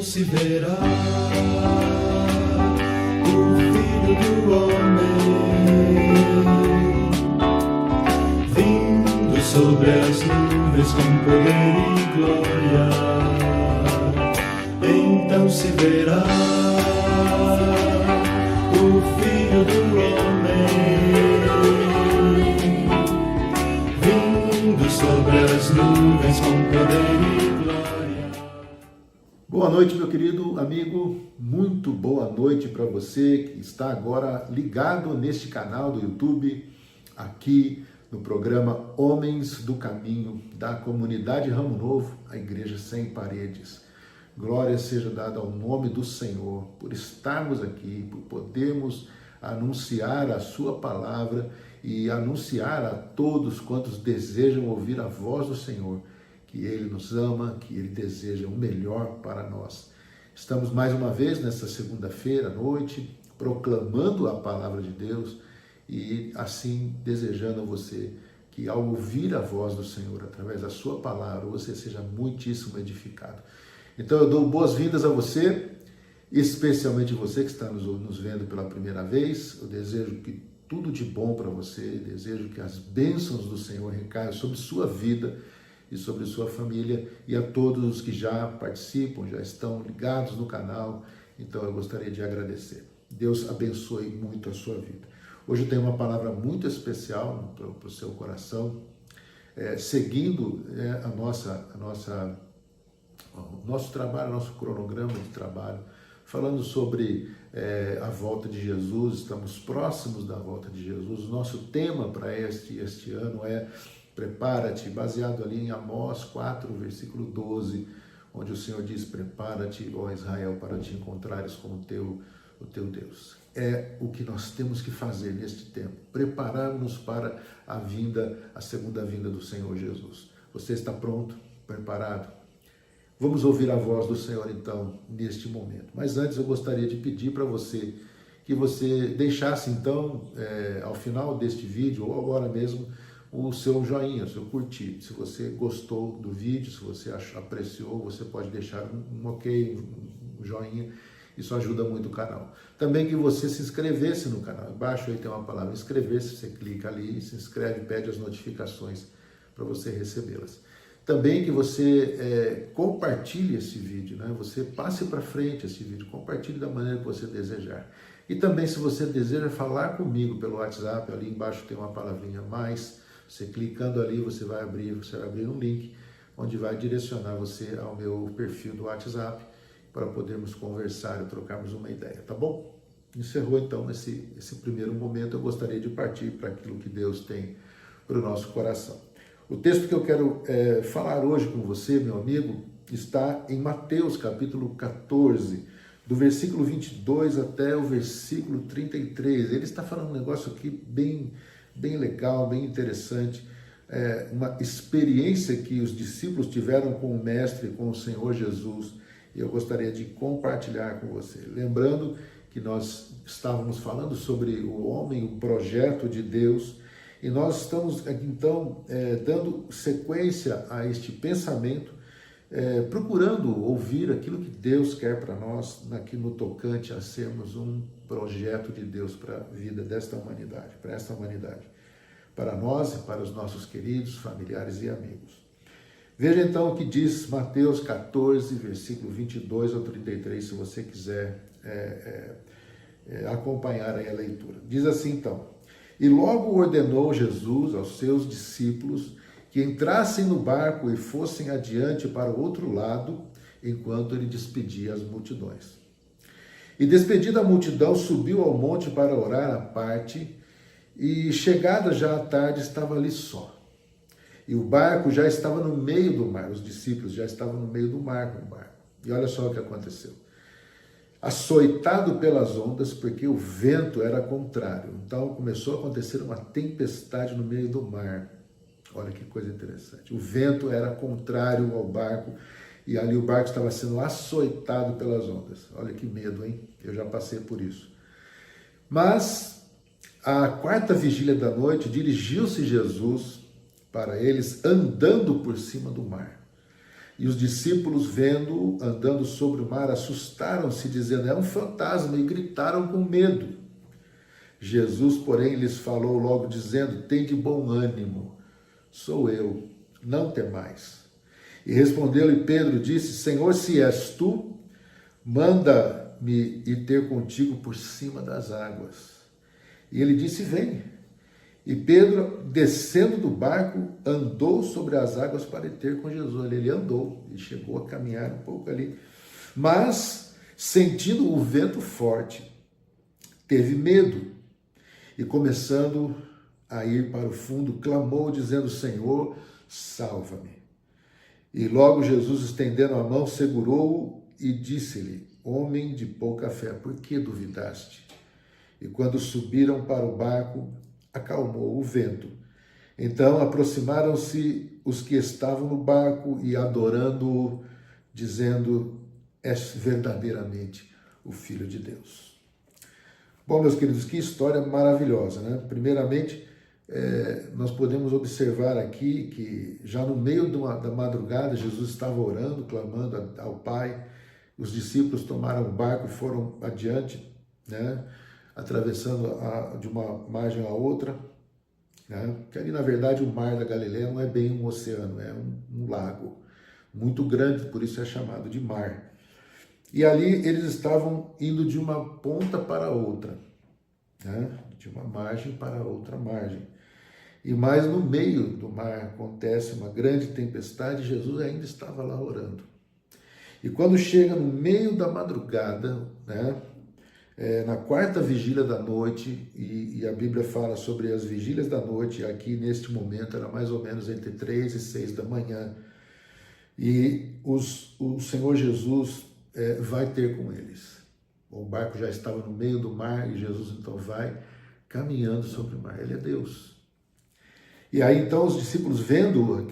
se verá o Filho do Homem vindo sobre as nuvens com poder e glória. Então se verá o Filho do Homem vindo sobre as nuvens com poder e glória. Boa noite, meu querido amigo, muito boa noite para você que está agora ligado neste canal do YouTube, aqui no programa Homens do Caminho, da comunidade Ramo Novo, a Igreja Sem Paredes. Glória seja dada ao nome do Senhor, por estarmos aqui, por podermos anunciar a sua palavra e anunciar a todos quantos desejam ouvir a voz do Senhor, que Ele nos ama, que Ele deseja o melhor para nós. Estamos mais uma vez nesta segunda-feira à noite, proclamando a palavra de Deus e assim desejando a você que ao ouvir a voz do Senhor através da sua palavra, você seja muitíssimo edificado. Então eu dou boas-vindas a você, especialmente você que está nos vendo pela primeira vez. Eu desejo que tudo de bom para você, desejo que as bênçãos do Senhor recaiam sobre sua vida e sobre sua família, e a todos os que já participam, já estão ligados no canal. Então eu gostaria de agradecer. Deus abençoe muito a sua vida. Hoje eu tenho uma palavra muito especial para o seu coração, seguindo o nosso trabalho, nosso cronograma de trabalho, falando sobre a volta de Jesus. Estamos próximos da volta de Jesus. O nosso tema para este ano é prepara-te, baseado ali em Amós 4, versículo 12, onde o Senhor diz: prepara-te, ó Israel, para te encontrares com o teu Deus. É o que nós temos que fazer neste tempo, preparar-nos para a segunda vinda do Senhor Jesus. Você está pronto? Preparado? Vamos ouvir a voz do Senhor então, neste momento. Mas antes eu gostaria de pedir para você que você deixasse então, ao final deste vídeo, ou agora mesmo, o seu joinha, o seu curtir. Se você gostou do vídeo, se você apreciou, você pode deixar um ok, um joinha. Isso ajuda muito o canal. Também que você se inscrevesse no canal. Embaixo aí tem uma palavra inscrever-se, você clica ali, se inscreve, pede as notificações para você recebê-las. Também que você compartilhe esse vídeo, né? Você passe para frente esse vídeo, compartilhe da maneira que você desejar. E também, se você deseja falar comigo pelo WhatsApp, ali embaixo tem uma palavrinha mais. Você clicando ali, você vai abrir um link onde vai direcionar você ao meu perfil do WhatsApp para podermos conversar e trocarmos uma ideia, tá bom? Encerrou então esse primeiro momento. Eu gostaria de partir para aquilo que Deus tem para o nosso coração. O texto que eu quero falar hoje com você, meu amigo, está em Mateus capítulo 14, do versículo 22 até o versículo 33. Ele está falando um negócio aqui bem legal, bem interessante, uma experiência que os discípulos tiveram com o Mestre, com o Senhor Jesus, e eu gostaria de compartilhar com você. Lembrando que nós estávamos falando sobre o homem, o projeto de Deus, e nós estamos então dando sequência a este pensamento, procurando ouvir aquilo que Deus quer para nós, no tocante a sermos um projeto de Deus para a vida desta humanidade, para esta humanidade, para nós e para os nossos queridos, familiares e amigos. Veja então o que diz Mateus 14, versículo 22 ao 33, se você quiser acompanhar aí a leitura. Diz assim então: e logo ordenou Jesus aos seus discípulos que entrassem no barco e fossem adiante para o outro lado, enquanto ele despedia as multidões. E despedida a multidão, subiu ao monte para orar à parte, e chegada já à tarde, estava ali só. E o barco já estava no meio do mar, os discípulos já estavam no meio do mar com o barco. E olha só o que aconteceu. Açoitado pelas ondas, porque o vento era contrário. Então começou a acontecer uma tempestade no meio do mar. Olha que coisa interessante. O vento era contrário ao barco, e ali o barco estava sendo açoitado pelas ondas. Olha que medo, hein? Eu já passei por isso. Mas, à quarta vigília da noite, dirigiu-se Jesus para eles andando por cima do mar. E os discípulos, vendo-o andando sobre o mar, assustaram-se, dizendo: é um fantasma, e gritaram com medo. Jesus, porém, lhes falou logo, dizendo: tende bom ânimo, sou eu, não temais. E respondeu-lhe Pedro, disse: Senhor, se és tu, manda-me ir ter contigo por cima das águas. E ele disse: vem. E Pedro, descendo do barco, andou sobre as águas para ir ter com Jesus. Ele andou, ele chegou a caminhar um pouco ali. Mas, sentindo o vento forte, teve medo. E começando a ir para o fundo, clamou, dizendo: Senhor, salva-me. E logo Jesus, estendendo a mão, segurou-o e disse-lhe: homem de pouca fé, por que duvidaste? E quando subiram para o barco, acalmou o vento. Então aproximaram-se os que estavam no barco e adorando-o, dizendo: és verdadeiramente o Filho de Deus. Bom, meus queridos, que história maravilhosa, né? Primeiramente, nós podemos observar aqui que já no meio da madrugada, Jesus estava orando, clamando ao Pai. Os discípulos tomaram o barco e foram adiante, né? Atravessando de uma margem a outra, né? Que ali, na verdade, o mar da Galileia não é bem um oceano, é um lago muito grande, por isso é chamado de mar. E ali eles estavam indo de uma ponta para outra, né? De uma margem para outra margem. E mais no meio do mar acontece uma grande tempestade e Jesus ainda estava lá orando. E quando chega no meio da madrugada, né? Na quarta vigília da noite, e a Bíblia fala sobre as vigílias da noite, aqui neste momento era mais ou menos entre 3 e 6 da manhã, e o Senhor Jesus vai ter com eles. O barco já estava no meio do mar e Jesus então vai caminhando sobre o mar. Ele é Deus. E aí então os discípulos, vendo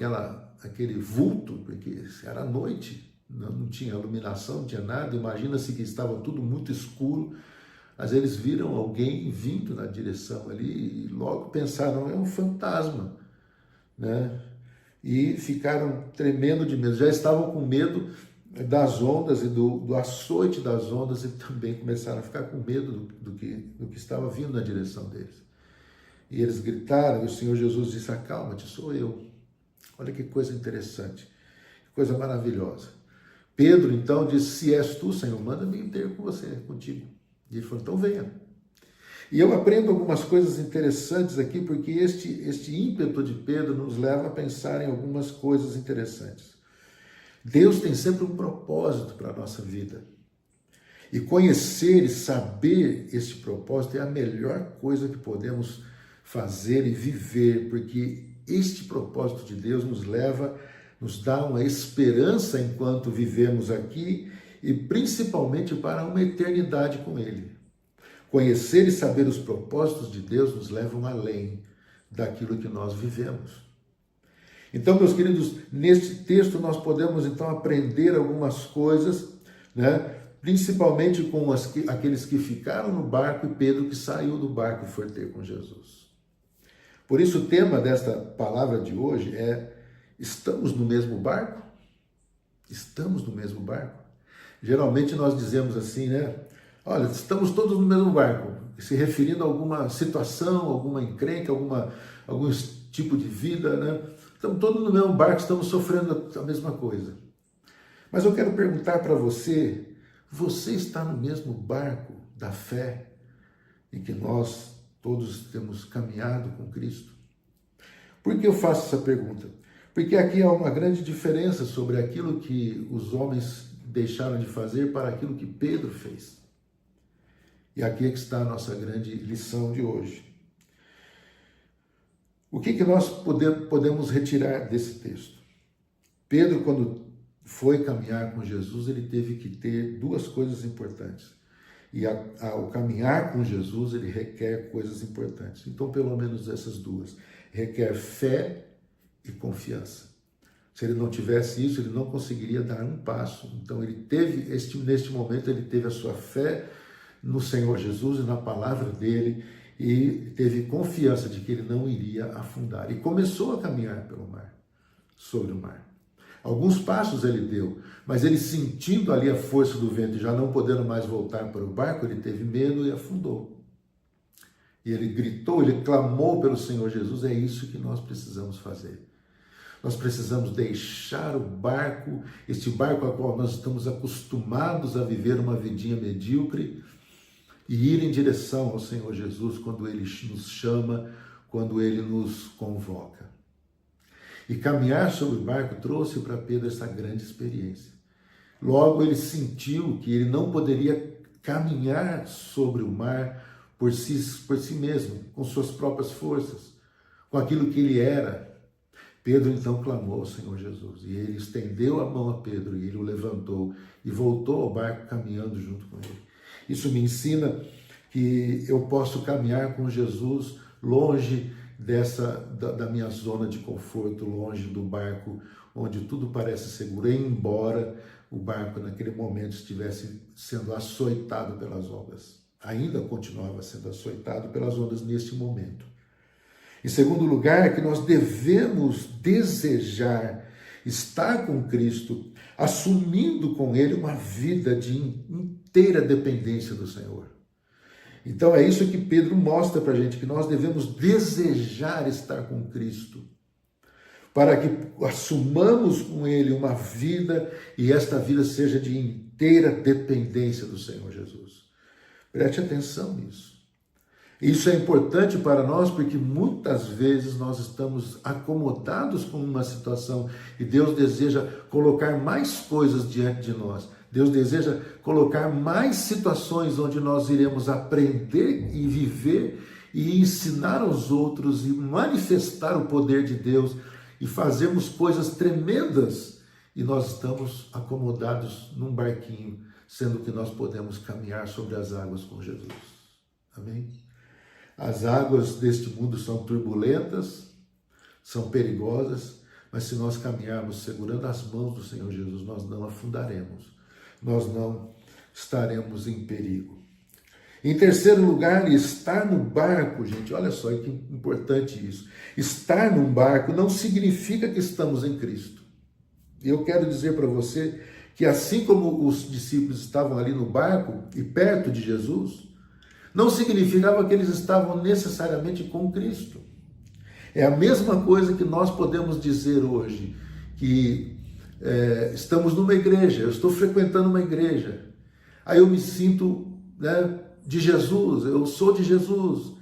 aquele vulto, porque era noite, não tinha iluminação, não tinha nada, imagina-se que estava tudo muito escuro, mas eles viram alguém vindo na direção ali e logo pensaram: é um fantasma, né? E ficaram tremendo de medo, já estavam com medo das ondas e do açoite das ondas, e também começaram a ficar com medo do que estava vindo na direção deles. E eles gritaram, e o Senhor Jesus disse: acalma-te, sou eu. Olha que coisa interessante, que coisa maravilhosa. Pedro então disse: se és tu, Senhor, manda-me ir ter com você, contigo. E ele falou: então venha. E eu aprendo algumas coisas interessantes aqui, porque este ímpeto de Pedro nos leva a pensar em algumas coisas interessantes. Deus tem sempre um propósito para a nossa vida. E conhecer e saber esse propósito é a melhor coisa que podemos fazer e viver, porque este propósito de Deus nos dá uma esperança enquanto vivemos aqui e principalmente para uma eternidade com Ele. Conhecer e saber os propósitos de Deus nos levam além daquilo que nós vivemos. Então, meus queridos, neste texto nós podemos então aprender algumas coisas, né? Principalmente com aqueles que ficaram no barco e Pedro que saiu do barco e foi ter com Jesus. Por isso o tema desta palavra de hoje é: estamos no mesmo barco? Estamos no mesmo barco? Geralmente nós dizemos assim, né? Olha, estamos todos no mesmo barco, se referindo a alguma situação, alguma encrenca, algum tipo de vida, né? Estamos todos no mesmo barco, estamos sofrendo a mesma coisa. Mas eu quero perguntar para você: você está no mesmo barco da fé em que nós todos temos caminhado com Cristo? Por que eu faço essa pergunta? Porque aqui há uma grande diferença sobre aquilo que os homens deixaram de fazer para aquilo que Pedro fez. E aqui é que está a nossa grande lição de hoje. O que nós podemos retirar desse texto? Pedro, quando foi caminhar com Jesus, ele teve que ter duas coisas importantes. E ao caminhar com Jesus, ele requer coisas importantes. Então, pelo menos essas duas. Requer fé e confiança. Se ele não tivesse isso, ele não conseguiria dar um passo. Então, ele teve, neste momento, ele teve a sua fé no Senhor Jesus e na palavra dele, e teve confiança de que ele não iria afundar. E começou a caminhar pelo mar, sobre o mar. Alguns passos ele deu, mas ele, sentindo ali a força do vento e já não podendo mais voltar para o barco, ele teve medo e afundou. E ele gritou, ele clamou pelo Senhor Jesus. É isso que nós precisamos fazer. Nós precisamos deixar o barco, este barco a qual nós estamos acostumados a viver uma vidinha medíocre, e ir em direção ao Senhor Jesus quando Ele nos chama, quando Ele nos convoca. E caminhar sobre o barco trouxe para Pedro essa grande experiência. Logo ele sentiu que ele não poderia caminhar sobre o mar por si mesmo, com suas próprias forças, com aquilo que ele era. Pedro então clamou ao Senhor Jesus, e ele estendeu a mão a Pedro, e ele o levantou e voltou ao barco caminhando junto com ele. Isso me ensina que eu posso caminhar com Jesus longe da minha zona de conforto, longe do barco onde tudo parece seguro, embora o barco naquele momento estivesse sendo açoitado pelas ondas. Ainda continuava sendo açoitado pelas ondas neste momento. Em segundo lugar, que nós devemos desejar estar com Cristo, assumindo com Ele uma vida de inteira dependência do Senhor. Então é isso que Pedro mostra para a gente, que nós devemos desejar estar com Cristo, para que assumamos com Ele uma vida, e esta vida seja de inteira dependência do Senhor Jesus. Preste atenção nisso. Isso é importante para nós porque muitas vezes nós estamos acomodados com uma situação e Deus deseja colocar mais coisas diante de nós. Deus deseja colocar mais situações onde nós iremos aprender e viver e ensinar aos outros e manifestar o poder de Deus e fazermos coisas tremendas, e nós estamos acomodados num barquinho, sendo que nós podemos caminhar sobre as águas com Jesus. Amém? As águas deste mundo são turbulentas, são perigosas, mas se nós caminharmos segurando as mãos do Senhor Jesus, nós não afundaremos, nós não estaremos em perigo. Em terceiro lugar, estar no barco, gente, olha só que importante isso. Estar num barco não significa que estamos em Cristo. Eu quero dizer para você que assim como os discípulos estavam ali no barco e perto de Jesus, não significava que eles estavam necessariamente com Cristo. É a mesma coisa que nós podemos dizer hoje, que estamos numa igreja, eu estou frequentando uma igreja, aí eu me sinto de Jesus, eu sou de Jesus,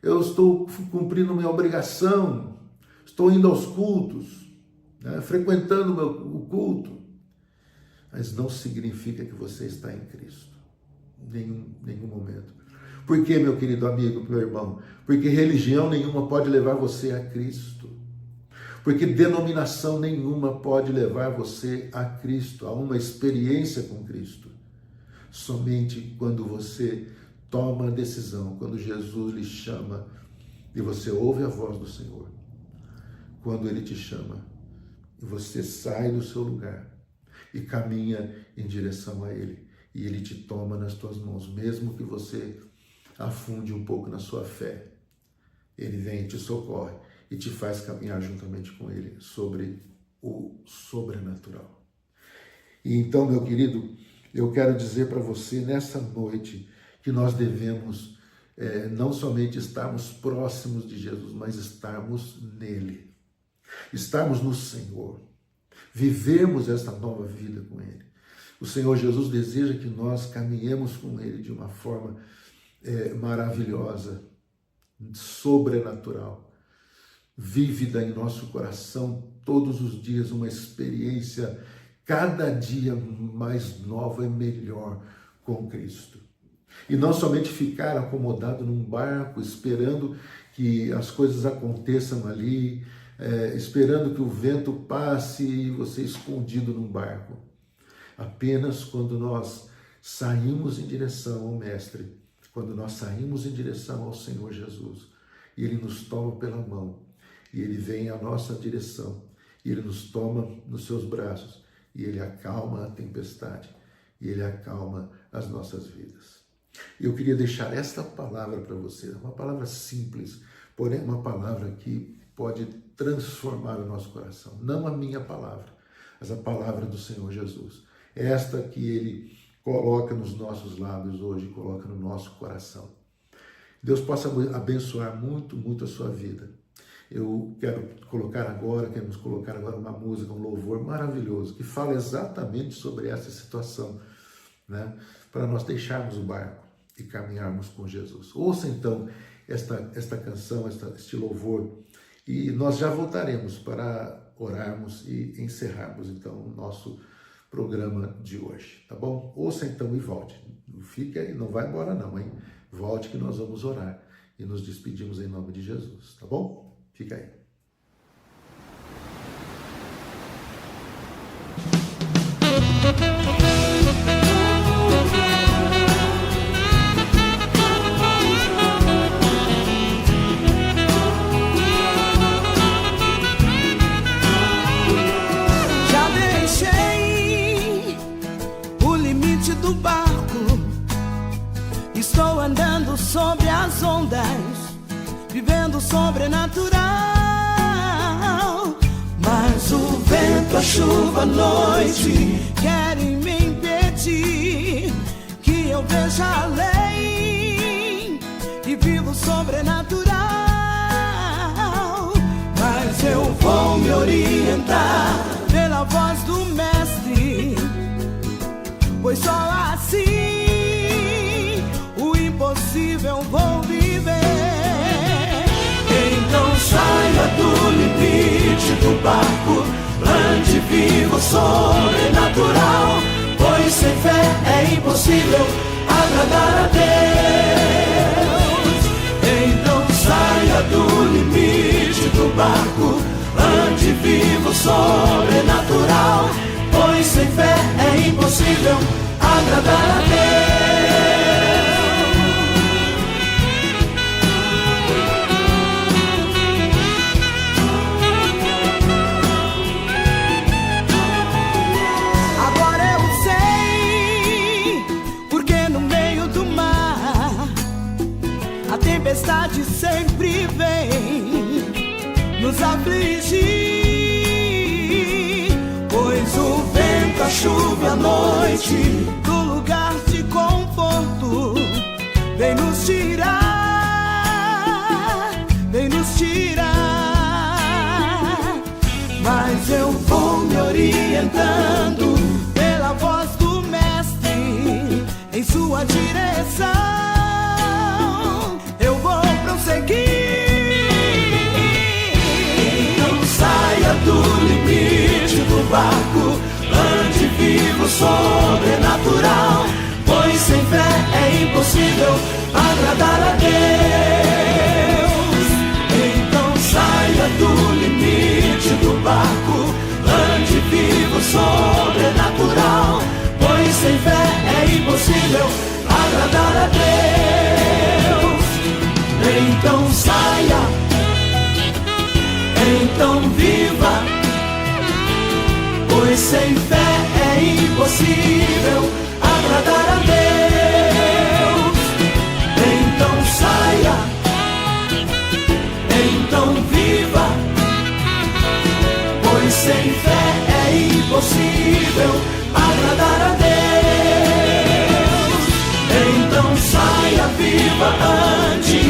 eu estou cumprindo minha obrigação, estou indo aos cultos, frequentando o culto, mas não significa que você está em Cristo, em nenhum momento. Por quê, meu querido amigo, meu irmão? Porque religião nenhuma pode levar você a Cristo. Porque denominação nenhuma pode levar você a Cristo, a uma experiência com Cristo. Somente quando você toma a decisão, quando Jesus lhe chama e você ouve a voz do Senhor. Quando Ele te chama e você sai do seu lugar e caminha em direção a Ele. E Ele te toma nas tuas mãos, mesmo que você afunde um pouco na sua fé. Ele vem e te socorre e te faz caminhar juntamente com Ele sobre o sobrenatural. E então, meu querido, eu quero dizer para você nessa noite que nós devemos não somente estarmos próximos de Jesus, mas estarmos nele, estarmos no Senhor, vivermos esta nova vida com Ele. O Senhor Jesus deseja que nós caminhemos com Ele de uma forma maravilhosa, sobrenatural, vívida em nosso coração todos os dias, uma experiência cada dia mais nova e melhor com Cristo. E não somente ficar acomodado num barco, esperando que as coisas aconteçam ali, esperando que o vento passe e você escondido num barco. Apenas quando nós saímos em direção ao Mestre, quando nós saímos em direção ao Senhor Jesus, e Ele nos toma pela mão, e Ele vem à nossa direção, e Ele nos toma nos seus braços, e Ele acalma a tempestade, e Ele acalma as nossas vidas. Eu queria deixar esta palavra para você, uma palavra simples, porém uma palavra que pode transformar o nosso coração. Não a minha palavra, essa palavra do Senhor Jesus. Esta que Ele coloca nos nossos lábios hoje, coloca no nosso coração. Deus possa abençoar muito, muito a sua vida. Queremos colocar agora uma música, um louvor maravilhoso, que fala exatamente sobre essa situação, né? Para nós deixarmos o barco e caminharmos com Jesus. Ouça então esta canção, este louvor, e nós já voltaremos para orarmos e encerrarmos então o nosso programa de hoje, tá bom? Ouça então e volte. Não fique aí, não vai embora não, hein? Volte que nós vamos orar e nos despedimos em nome de Jesus, tá bom? Fica aí. Já deixei o limite do barco, estou andando sobre as ondas, vivendo sobrenatural. Mas o vento, a chuva, a noite querem me impedir que eu veja além e vivo sobrenatural. Mas eu vou me orientar pela voz do Mestre, pois só assim o impossível vou viver. Então saia do limite do barco, ande vivo sobrenatural, pois sem fé é impossível agradar a Deus. Então saia do limite do barco, ande vivo sobrenatural, pois sem fé é impossível agradar a Deus. A tempestade sempre vem nos afligir, pois o vento, a chuva e a noite do lugar de conforto vem nos tirar, vem nos tirar. Mas eu vou me orientando pela voz do Mestre em sua direção. Então saia do limite do barco, ande vivo sobrenatural, pois sem fé é impossível agradar a Deus. Então saia do limite do barco, ande vivo sobrenatural, pois sem fé é impossível agradar a Deus. Então saia, então viva, pois sem fé é impossível agradar a Deus. Então saia, então viva, pois sem fé é impossível agradar a Deus. Então saia, viva, ande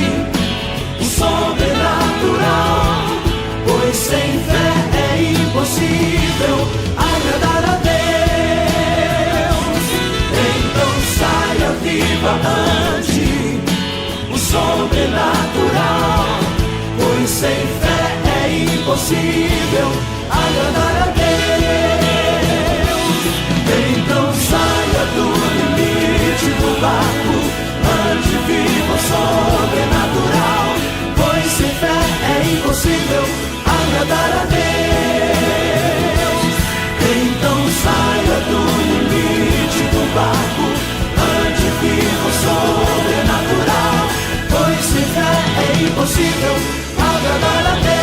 sobrenatural, pois sem fé é impossível agradar a Deus. Então saia, viva, ande o sobrenatural, pois sem fé é impossível agradar a Deus. Então saia do limite do barco, ande vivo sobrenatural, pois sem fé é impossível agradar a Deus. Então saia do limite do barco, ande vivo sobrenatural, pois sem fé é impossível agradar a Deus.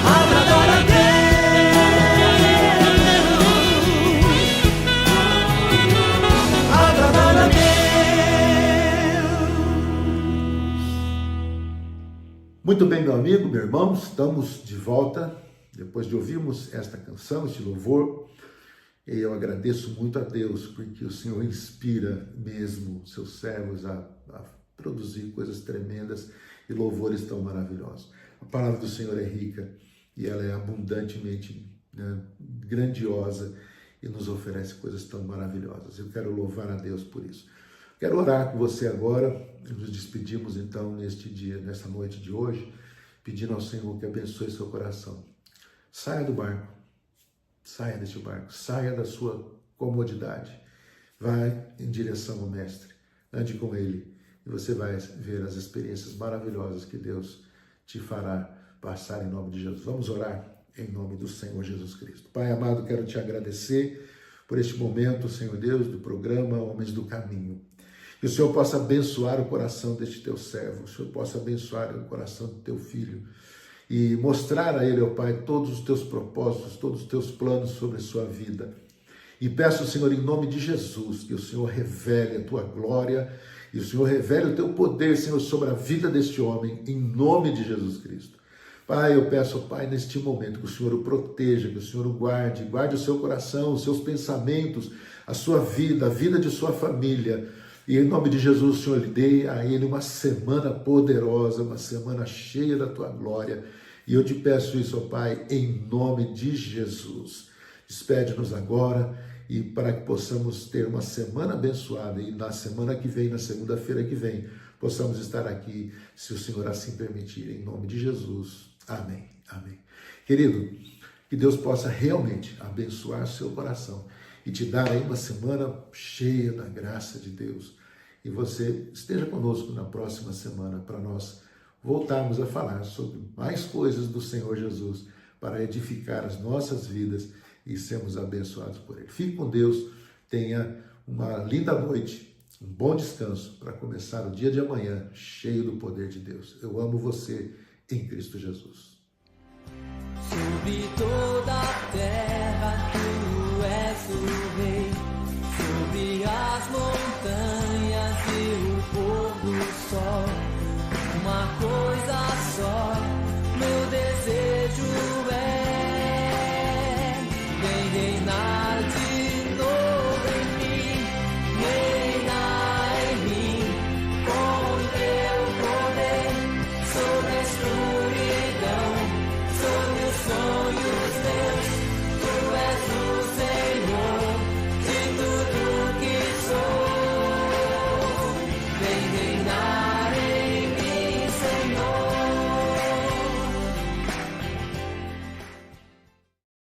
Agradar a Deus. Agradar a Deus. Muito bem, meu amigo, meu irmão, estamos de volta, depois de ouvirmos esta canção, este louvor, e eu agradeço muito a Deus, porque o Senhor inspira mesmo seus servos a produzir coisas tremendas e louvores tão maravilhosos. A palavra do Senhor é rica e ela é abundantemente grandiosa e nos oferece coisas tão maravilhosas. Eu quero louvar a Deus por isso. Quero orar com você agora, nos despedimos então neste dia, nessa noite de hoje, pedindo ao Senhor que abençoe seu coração. Saia do barco, saia deste barco, saia da sua comodidade, vai em direção ao Mestre, ande com Ele e você vai ver as experiências maravilhosas que Deus te fará passar em nome de Jesus. Vamos orar em nome do Senhor Jesus Cristo. Pai amado, quero te agradecer por este momento, Senhor Deus, do programa Homens do Caminho. Que o Senhor possa abençoar o coração deste teu servo, o Senhor possa abençoar o coração do teu filho e mostrar a ele, ó Pai, todos os teus propósitos, todos os teus planos sobre a sua vida. E peço, Senhor, em nome de Jesus, que o Senhor revele a tua glória e o Senhor revele o teu poder, Senhor, sobre a vida deste homem, em nome de Jesus Cristo. Pai, eu peço, Pai, neste momento, que o Senhor o proteja, que o Senhor o guarde, guarde o seu coração, os seus pensamentos, a sua vida, a vida de sua família. E em nome de Jesus, o Senhor lhe dê a ele uma semana poderosa, uma semana cheia da tua glória. E eu te peço isso, ó Pai, em nome de Jesus. Despede-nos agora e para que possamos ter uma semana abençoada e na semana que vem, na segunda-feira que vem, possamos estar aqui, se o Senhor assim permitir, em nome de Jesus. Amém. Amém. Querido, que Deus possa realmente abençoar seu coração e te dar aí uma semana cheia da graça de Deus. E você esteja conosco na próxima semana para nós voltarmos a falar sobre mais coisas do Senhor Jesus para edificar as nossas vidas e sermos abençoados por Ele. Fique com Deus, tenha uma linda noite, um bom descanso para começar o dia de amanhã cheio do poder de Deus. Eu amo você em Cristo Jesus. Sobre toda a terra tu és o rei, sobre as montanhas e o pôr do sol, uma coisa